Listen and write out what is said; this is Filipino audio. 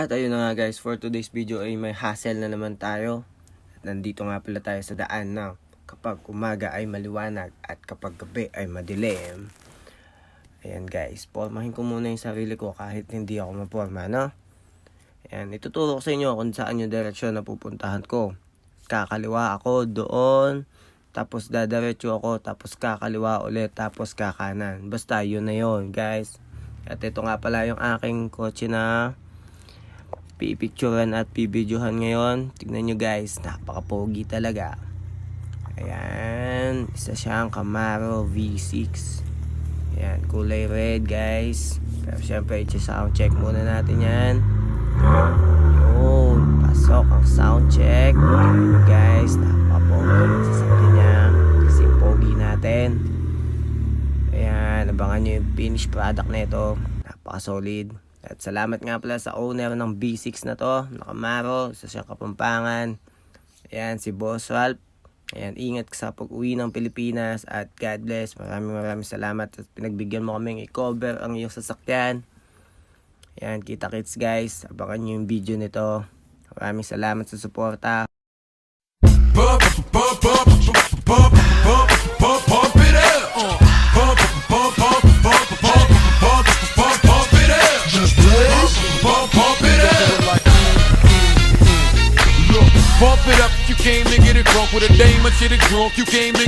At ayun na nga guys, for today's video ay may hassle na naman tayo. At nandito nga pala tayo sa daan na kapag umaga ay maliwanag at kapag gabi ay madilim. Ayan guys, pormahin ko muna yung sarili ko kahit hindi ako maporma, no? Ayan, ituturo ko sa inyo kung saan yung direksyon na pupuntahan ko. Kakaliwa ako doon, tapos dadiretso ako, tapos kakaliwa ulit, tapos kakanan. Basta yun na yun guys. At ito nga pala yung aking kotse na pipicturean at pibidyohan ngayon. Tignan nyo guys, napaka-pogi talaga. Ayan, isa siyang Camaro V6. Ayan, kulay red guys. Pero syempre, sound check muna natin yan. Yun, pasok ang sound check. Ayan guys, napaka-pogi ng sasakyan niya. Kasi pogi natin. Ayan, abangan nyo yung finished product na ito. Napaka-solid. At salamat nga pala sa owner ng B6 na to, na Camaro, sa siyang Kapampangan. Ayan, si Boss Ralph. Ayan, ingat ka sa pag-uwi ng Pilipinas at God bless. Maraming salamat at pinagbigyan mo kaming i-cover ang iyong sasakyan. Ayan, kita-kits guys. Abangan nyo yung video nito. Maraming salamat sa suporta. Pump it up, you came to get it drunk with a dame or shit it drunk, you came to